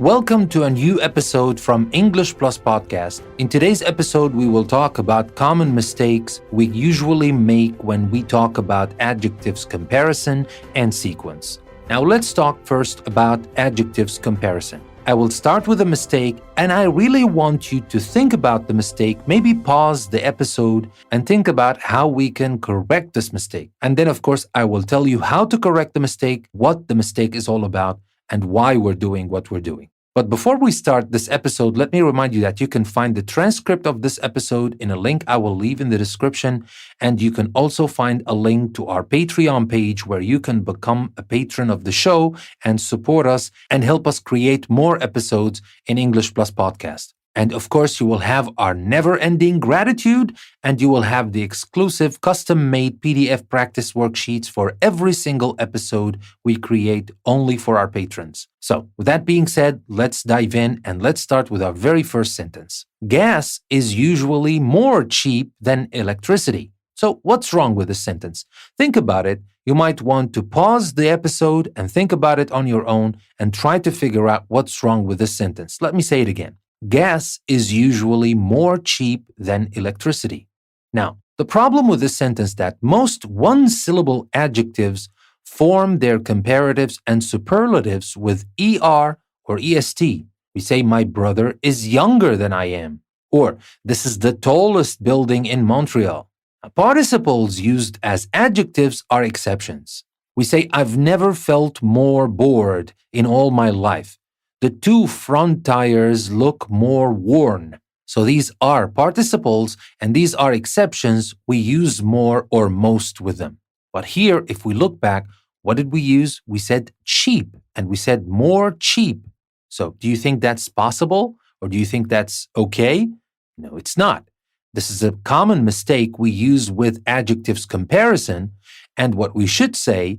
Welcome to a new episode from English Plus Podcast. In today's episode, we will talk about common mistakes we usually make when we talk about adjectives comparison and sequence. Now let's talk first about adjectives comparison. I will start with a mistake, and I really want you to think about the mistake, maybe pause the episode and think about how we can correct this mistake. And then, of course, I will tell you how to correct the mistake, what the mistake is all about, and why we're doing what we're doing. But before we start this episode, let me remind you that you can find the transcript of this episode in a link I will leave in the description. And you can also find a link to our Patreon page where you can become a patron of the show and support us and help us create more episodes in English Plus Podcast. And of course, you will have our never-ending gratitude, and you will have the exclusive custom-made PDF practice worksheets for every single episode we create only for our patrons. So, with that being said, let's dive in and let's start with our very first sentence. Gas is usually more cheap than electricity. So, what's wrong with this sentence? Think about it. You might want to pause the episode and think about it on your own and try to figure out what's wrong with this sentence. Let me say it again. Gas is usually more cheap than electricity. Now, the problem with this sentence is that most one-syllable adjectives form their comparatives and superlatives with ER or EST. We say, my brother is younger than I am, or this is the tallest building in Montreal. Now, participles used as adjectives are exceptions. We say, I've never felt more bored in all my life. The two front tires look more worn. So these are participles and these are exceptions. We use more or most with them. But here, if we look back, what did we use? We said cheap and we said more cheap. So do you think that's possible or do you think that's okay? No, it's not. This is a common mistake we use with adjectives comparison. And what we should say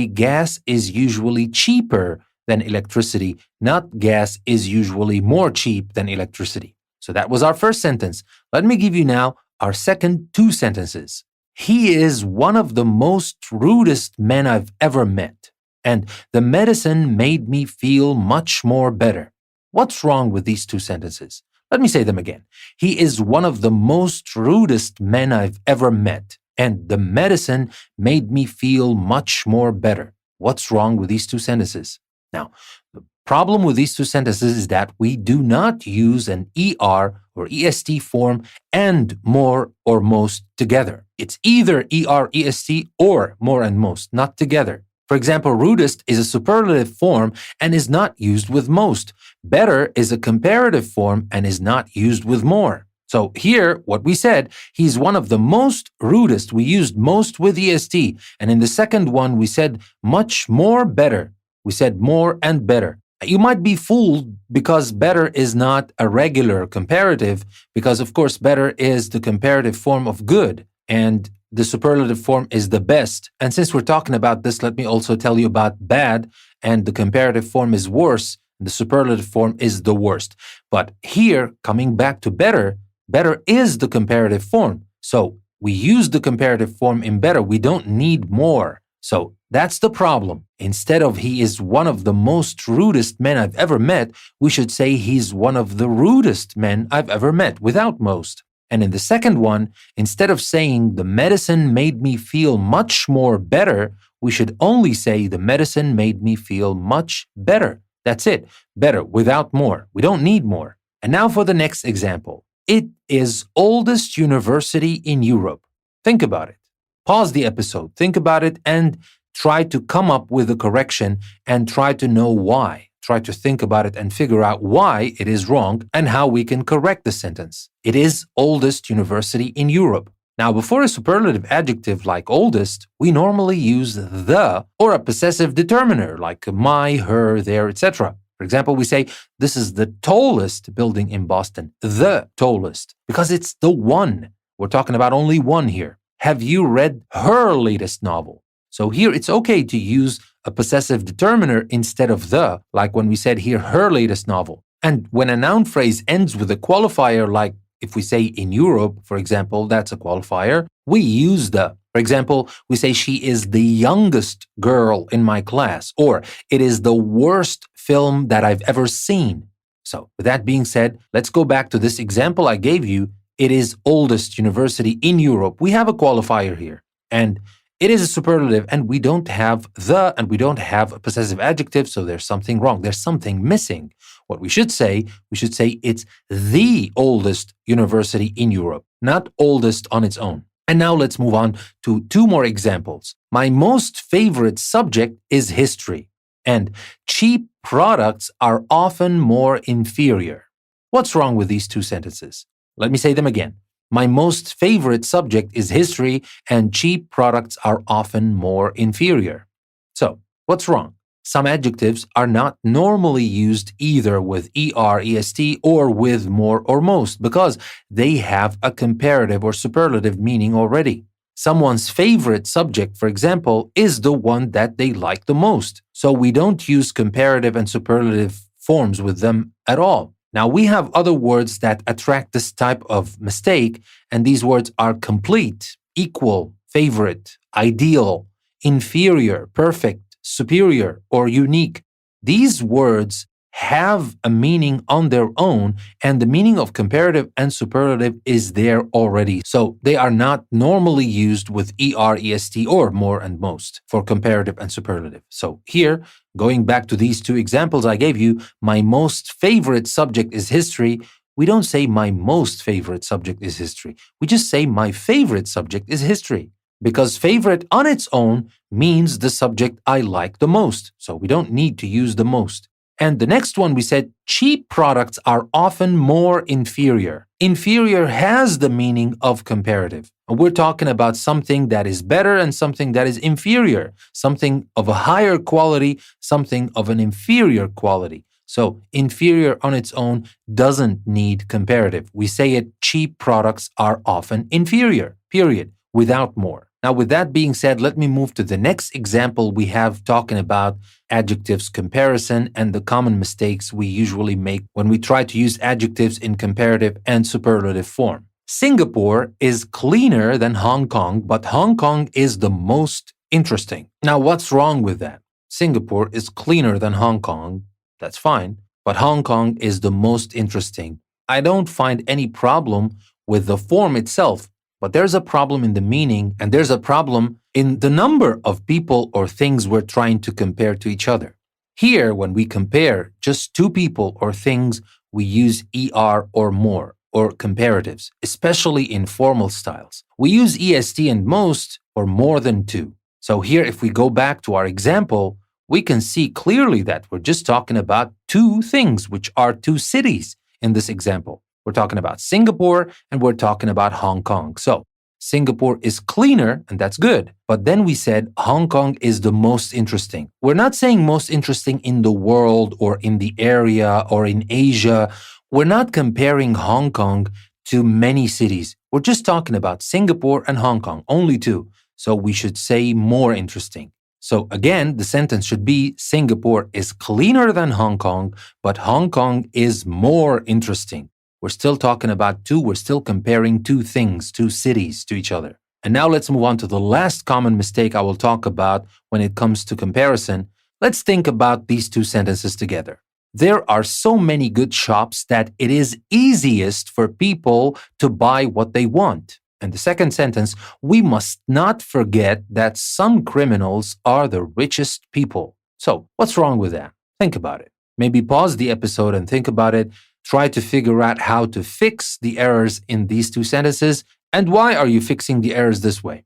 gas is usually cheaper than electricity, not gas is usually more cheap than electricity. So that was our first sentence. Let me give you now our second two sentences. He is one of the most rudest men I've ever met, and the medicine made me feel much more better. What's wrong with these two sentences? Let me say them again. He is one of the most rudest men I've ever met, and the medicine made me feel much more better. What's wrong with these two sentences? Now, the problem with these two sentences is that we do not use an ER or EST form and more or most together. It's either ER, EST or more and most, not together. For example, rudest is a superlative form and is not used with most. Better is a comparative form and is not used with more. So here, what we said, he's one of the most rudest. We used most with EST. And in the second one, we said much more better. We said more and better. You might be fooled because better is not a regular comparative because, of course, better is the comparative form of good and the superlative form is the best. And since we're talking about this, let me also tell you about bad and the comparative form is worse and the superlative form is the worst. But here, coming back to better, better is the comparative form. So we use the comparative form in better. We don't need more. So that's the problem. Instead of he is one of the most rudest men I've ever met, we should say he's one of the rudest men I've ever met without most. And in the second one, instead of saying the medicine made me feel much more better, we should only say the medicine made me feel much better. That's it. Better without more. We don't need more. And now for the next example. It is oldest university in Europe. Think about it. Pause the episode, think about it, and try to come up with a correction and try to know why. Try to think about it and figure out why it is wrong and how we can correct the sentence. It is oldest university in Europe. Now, before a superlative adjective like oldest, we normally use the or a possessive determiner like my, her, their, etc. For example, we say, this is the tallest building in Boston, the tallest, because it's the one. We're talking about only one here. Have you read her latest novel? So here it's okay to use a possessive determiner instead of the, like when we said here, her latest novel. And when a noun phrase ends with a qualifier, like if we say in Europe, for example, that's a qualifier, we use the. For example, we say she is the youngest girl in my class, or it is the worst film that I've ever seen. So, with that being said, let's go back to this example I gave you. It is oldest university in Europe. We have a qualifier here, and it is a superlative, and we don't have the, and we don't have a possessive adjective, so there's something wrong. There's something missing. What we should say it's the oldest university in Europe, not oldest on its own. And now let's move on to two more examples. My most favorite subject is history, and cheap products are often more inferior. What's wrong with these two sentences? Let me say them again. My most favorite subject is history, and cheap products are often more inferior. So, what's wrong? Some adjectives are not normally used either with er, est, or with more or most because they have a comparative or superlative meaning already. Someone's favorite subject, for example, is the one that they like the most. So we don't use comparative and superlative forms with them at all. Now, we have other words that attract this type of mistake, and these words are complete, equal, favorite, ideal, inferior, perfect, superior, or unique. These words have a meaning on their own, and the meaning of comparative and superlative is there already. So they are not normally used with er, est, or more and most for comparative and superlative. So here, going back to these two examples I gave you, my most favorite subject is history. We don't say my most favorite subject is history. We just say my favorite subject is history. Because favorite on its own means the subject I like the most. So we don't need to use the most. And the next one we said cheap products are often more inferior. Inferior has the meaning of comparative. And we're talking about something that is better and something that is inferior, something of a higher quality, something of an inferior quality. So inferior on its own doesn't need comparative. We say it, cheap products are often inferior, period, without more. Now, with that being said, let me move to the next example we have talking about adjectives comparison and the common mistakes we usually make when we try to use adjectives in comparative and superlative form. Singapore is cleaner than Hong Kong, but Hong Kong is the most interesting. Now, what's wrong with that? Singapore is cleaner than Hong Kong. That's fine. But Hong Kong is the most interesting. I don't find any problem with the form itself. But there's a problem in the meaning, and there's a problem in the number of people or things we're trying to compare to each other. Here, when we compare just two people or things, we use er or more, or comparatives, especially in formal styles. We use est and most or more than two. So here, if we go back to our example, we can see clearly that we're just talking about two things, which are two cities in this example. We're talking about Singapore and we're talking about Hong Kong. So Singapore is cleaner, and that's good. But then we said Hong Kong is the most interesting. We're not saying most interesting in the world or in the area or in Asia. We're not comparing Hong Kong to many cities. We're just talking about Singapore and Hong Kong, only two. So we should say more interesting. So again, the sentence should be Singapore is cleaner than Hong Kong, but Hong Kong is more interesting. We're still talking about two. We're still comparing two things, two cities to each other. And now let's move on to the last common mistake I will talk about when it comes to comparison. Let's think about these two sentences together. There are so many good shops that it is easiest for people to buy what they want. And the second sentence, we must not forget that some criminals are the richest people. So what's wrong with that? Think about it. Maybe pause the episode and think about it. Try to figure out how to fix the errors in these two sentences, and why are you fixing the errors this way?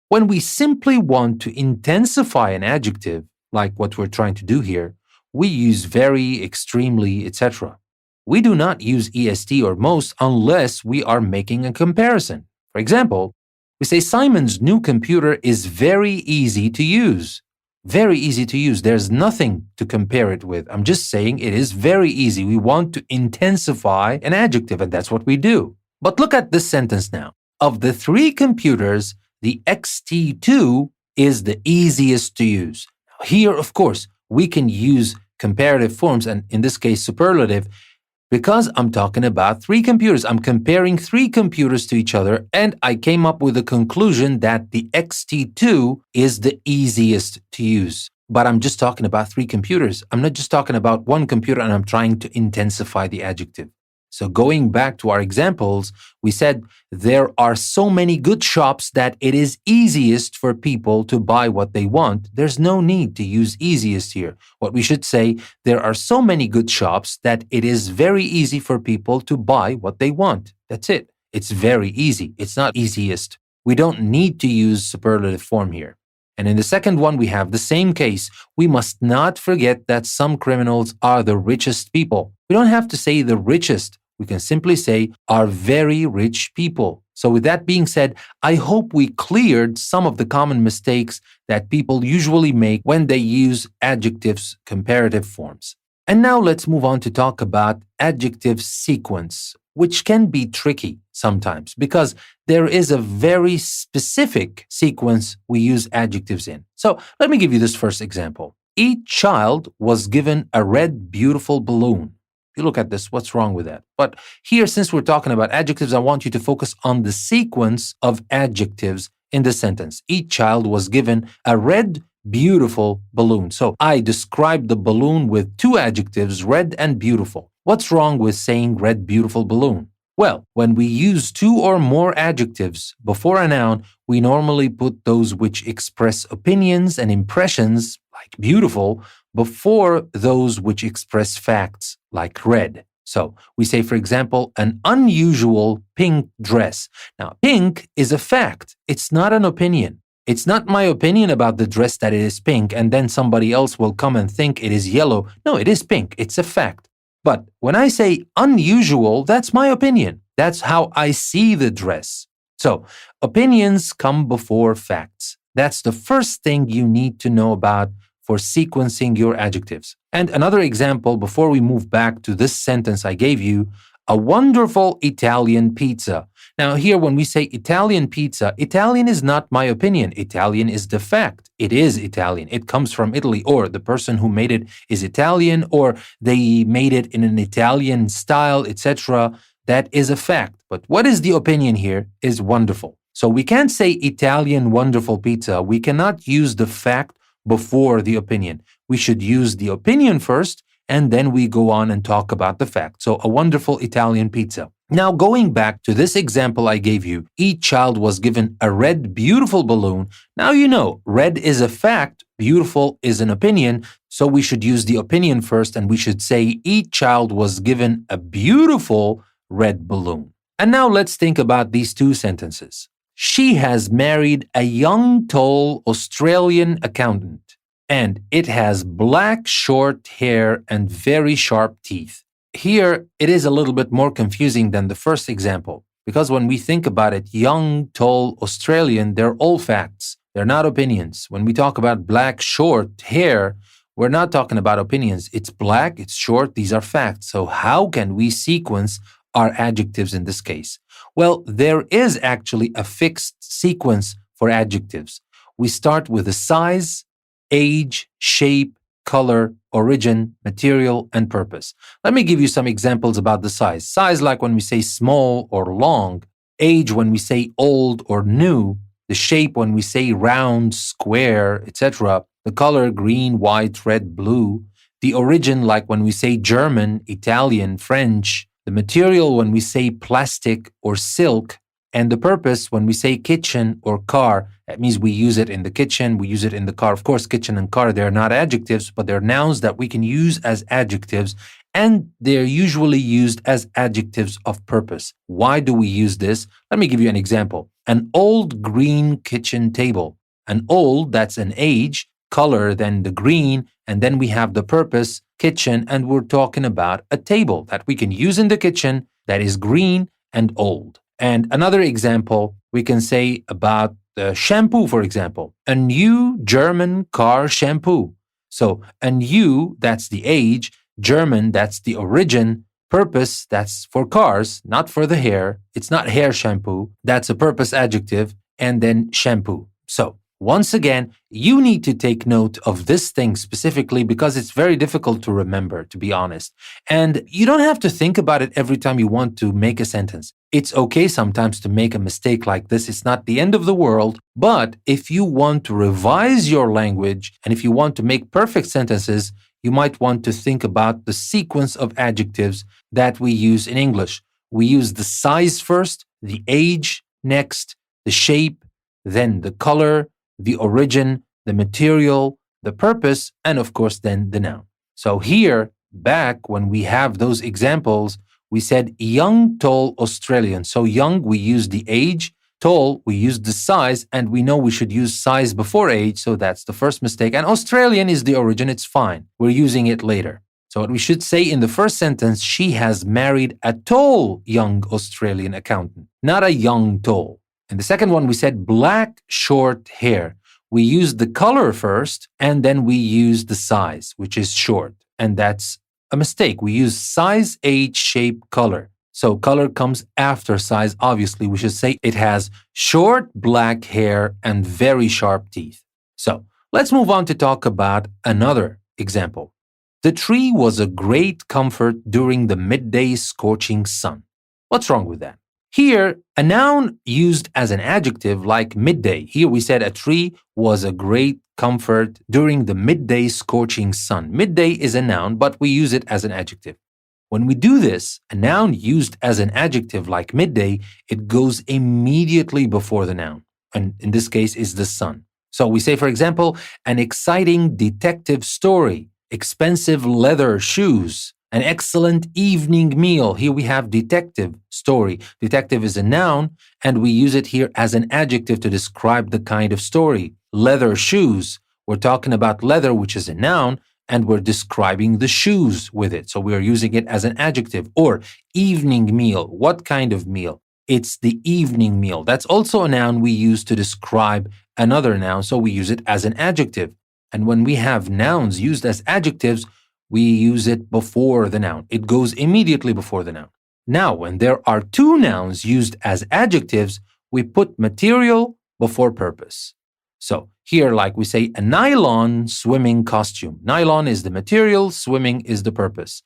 When we simply want to intensify an adjective, like what we're trying to do here, we use very, extremely, etc. We do not use est or most unless we are making a comparison. For example, we say Simon's new computer is very easy to use. Very easy to use. There's nothing to compare it with. I'm just saying it is very easy. We want to intensify an adjective, and that's what we do. But look at this sentence now. Of the three computers, the XT2 is the easiest to use. Here, of course, we can use comparative forms, and in this case, superlative, because I'm talking about three computers. I'm comparing three computers to each other, and I came up with a conclusion that the XT2 is the easiest to use. but I'm just talking about three computers. I'm not just talking about one computer and I'm trying to intensify the adjective. So going back to our examples, we said there are so many good shops that it is easiest for people to buy what they want. There's no need to use easiest here. What we should say, there are so many good shops that it is very easy for people to buy what they want. That's it. It's very easy. It's not easiest. We don't need to use superlative form here. And in the second one, we have the same case. We must not forget that some criminals are the richest people. We don't have to say the richest. We can simply say are very rich people. So with that being said, I hope we cleared some of the common mistakes that people usually make when they use adjectives comparative forms. And now let's move on to talk about adjective sequence, which can be tricky sometimes because there is a very specific sequence we use adjectives in. So let me give you this first example. Each child was given a red, beautiful balloon. If you look at this, what's wrong with that? But here, since we're talking about adjectives, I want you to focus on the sequence of adjectives in the sentence. Each child was given a red, beautiful balloon. So I described the balloon with two adjectives, red and beautiful. What's wrong with saying red, beautiful balloon? Well, when we use two or more adjectives before a noun, we normally put those which express opinions and impressions, like beautiful, before those which express facts, like red. So we say, for example, an unusual pink dress. Now, pink is a fact. It's not an opinion. It's not my opinion about the dress that it is pink, and then somebody else will come and think it is yellow. No, it is pink. It's a fact. But when I say unusual, that's my opinion. That's how I see the dress. So opinions come before facts. That's the first thing you need to know about for sequencing your adjectives. And another example before we move back to this sentence I gave you, a wonderful Italian pizza. Now here when we say Italian pizza, Italian is not my opinion. Italian is the fact. It is Italian. It comes from Italy, or the person who made it is Italian, or they made it in an Italian style, etc. That is a fact. But what is the opinion here is wonderful. So we can't say Italian wonderful pizza. We cannot use the fact before the opinion. We should use the opinion first, and then we go on and talk about the fact. So a wonderful Italian pizza. Now going back to this example I gave you, each child was given a red, beautiful balloon. Now you know, red is a fact, beautiful is an opinion, so we should use the opinion first, and we should say each child was given a beautiful red balloon. And now let's think about these two sentences. She has married a young, tall Australian accountant, and it has black, short hair and very sharp teeth. Here, it is a little bit more confusing than the first example, because when we think about it, young, tall Australian, they're all facts. They're not opinions. When we talk about black, short hair, we're not talking about opinions. It's black, it's short, these are facts. So how can we sequence our adjectives in this case? Well, there is actually a fixed sequence for adjectives. We start with the size, age, shape, color, origin, material, and purpose. Let me give you some examples about the size. Size like when we say small or long, age when we say old or new, the shape when we say round, square, etc., the color green, white, red, blue, the origin like when we say German, Italian, French, the material when we say plastic or silk, and the purpose when we say kitchen or car. That means we use it in the kitchen, we use it in the car. Of course, kitchen and car, they're not adjectives, but they're nouns that we can use as adjectives, and they're usually used as adjectives of purpose. Why do we use this? Let me give you an example. An old green kitchen table. An old, that's an age, color, then the green, and then we have the purpose, kitchen, and we're talking about a table that we can use in the kitchen that is green and old. And another example, we can say about the shampoo, for example, a new German car shampoo. So a new, that's the age, German, that's the origin, purpose, that's for cars, not for the hair. It's not hair shampoo. That's a purpose adjective, and then shampoo. So Once again, you need to take note of this thing specifically because it's very difficult to remember, to be honest. And you don't have to think about it every time you want to make a sentence. It's okay sometimes to make a mistake like this. It's not the end of the world. But if you want to revise your language and if you want to make perfect sentences, you might want to think about the sequence of adjectives that we use in English. We use the size first, the age next, the shape, then the color, the origin, the material, the purpose, and of course, then the noun. So here, back when we have those examples, we said young, tall Australian. So young, we use the age. Tall, we use the size, and we know we should use size before age. So that's the first mistake. And Australian is the origin. It's fine. We're using it later. So what we should say in the first sentence, she has married a tall young Australian accountant, not a young tall. And the second one, we said black, short hair. We use the color first, and then we use the size, which is short. And that's a mistake. We use size, age, shape, color. So color comes after size. Obviously, we should say it has short black hair and very sharp teeth. So let's move on to talk about another example. The tree was a great comfort during the midday scorching sun. What's wrong with that? Here, a noun used as an adjective like midday. Here we said a tree was a great comfort during the midday scorching sun. Midday is a noun, but we use it as an adjective. When we do this, a noun used as an adjective like midday, it goes immediately before the noun. And in this case is the sun. So we say, for example, an exciting detective story, expensive leather shoes, an excellent evening meal. Here we have detective story. Detective is a noun, and we use it here as an adjective to describe the kind of story. Leather shoes. We're talking about leather, which is a noun, and we're describing the shoes with it. So we are using it as an adjective. Or evening meal. What kind of meal? It's the evening meal. That's also a noun we use to describe another noun, so we use it as an adjective. And when we have nouns used as adjectives, we use it before the noun. It goes immediately before the noun. Now, when there are two nouns used as adjectives, we put material before purpose. So here, like we say, a nylon swimming costume. Nylon is the material, swimming is the purpose.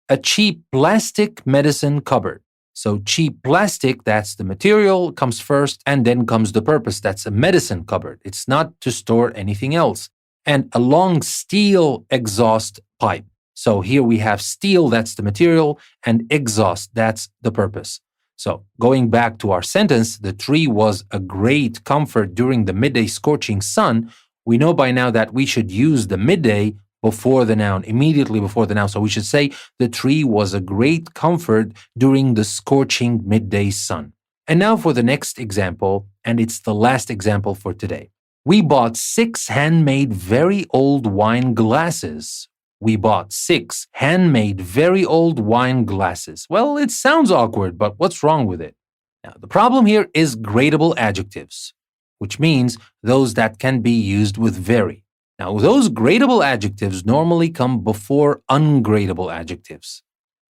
A cheap plastic medicine cupboard. So cheap plastic, that's the material, comes first, and then comes the purpose. That's a medicine cupboard. It's not to store anything else. And a long steel exhaust pipe. So here we have steel, that's the material, and exhaust, that's the purpose. So going back to our sentence, the tree was a great comfort during the midday scorching sun. We know by now that we should use the midday before the noun, immediately before the noun. So we should say the tree was a great comfort during the scorching midday sun. And now for the next example, and it's the last example for today. We bought 6 handmade very old wine glasses. We bought 6 handmade very old wine glasses. Well, it sounds awkward, but what's wrong with it? Now, the problem here is gradable adjectives, which means those that can be used with very. Now, those gradable adjectives normally come before ungradable adjectives.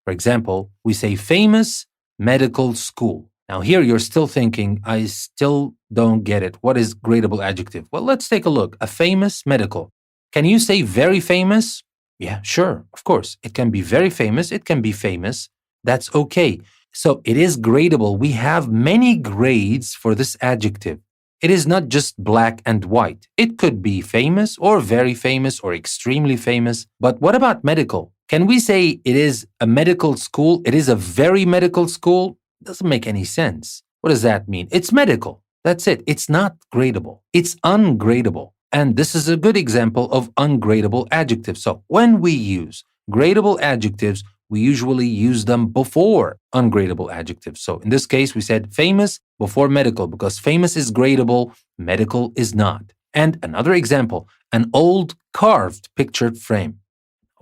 For example, we say famous medical school. Now, here you're still thinking, I still don't get it. What is gradable adjective? Well, let's take a look. A famous medical. Can you say very famous? Yeah, sure, of course. It can be very famous. It can be famous. That's okay. So it is gradable. We have many grades for this adjective. It is not just black and white. It could be famous or very famous or extremely famous. But what about medical? Can we say it is a medical school? It is a very medical school? Doesn't make any sense. What does that mean? It's medical. That's it. It's not gradable. It's ungradable. And this is a good example of ungradable adjectives. So when we use gradable adjectives, we usually use them before ungradable adjectives. So in this case, we said famous before medical because famous is gradable, medical is not. And another example, an old carved pictured frame.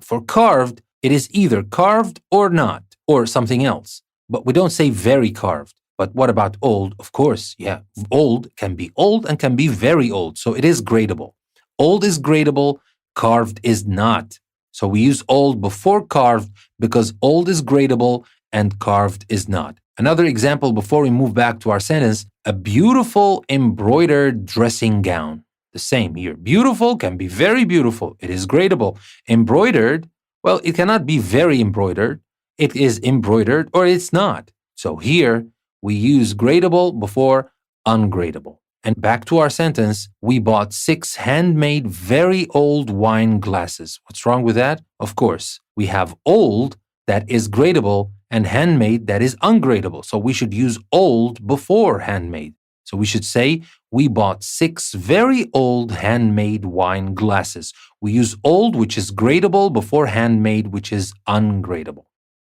For carved, it is either carved or not, or something else. But we don't say very carved. But what about old? Of course, yeah, old can be old and can be very old. So it is gradable. Old is gradable, carved is not. So we use old before carved because old is gradable and carved is not. Another example before we move back to our sentence, a beautiful embroidered dressing gown. The same here. Beautiful can be very beautiful. It is gradable. Embroidered, well, it cannot be very embroidered. It is embroidered or it's not. So here we use gradable before ungradable. And back to our sentence, we bought 6 handmade, very old wine glasses. What's wrong with that? Of course, we have old that is gradable and handmade that is ungradable. So we should use old before handmade. So we should say, we bought 6 very old handmade wine glasses. We use old, which is gradable, before handmade, which is ungradable.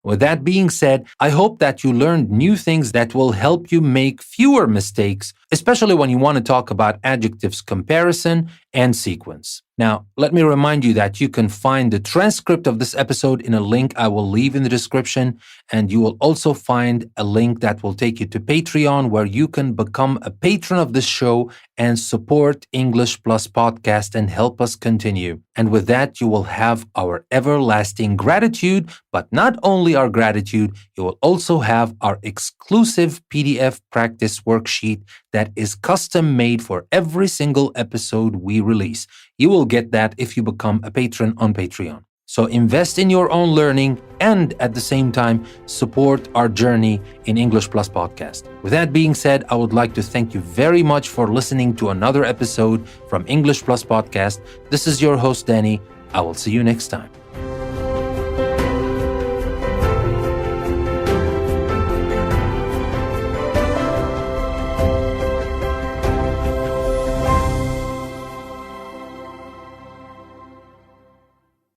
With that being said, I hope that you learned new things that will help you make fewer mistakes, especially when you want to talk about adjectives comparison and sequence. Now, let me remind you that you can find the transcript of this episode in a link I will leave in the description, and you will also find a link that will take you to Patreon, where you can become a patron of this show and support English Plus Podcast and help us continue. And with that, you will have our everlasting gratitude, but not only our gratitude, you will also have our exclusive PDF practice worksheet that is custom made for every single episode we release. You will get that if you become a patron on Patreon. So invest in your own learning and at the same time support our journey in English Plus Podcast. With that being said, I would like to thank you very much for listening to another episode from English Plus Podcast. This is your host, Danny. I will see you next time.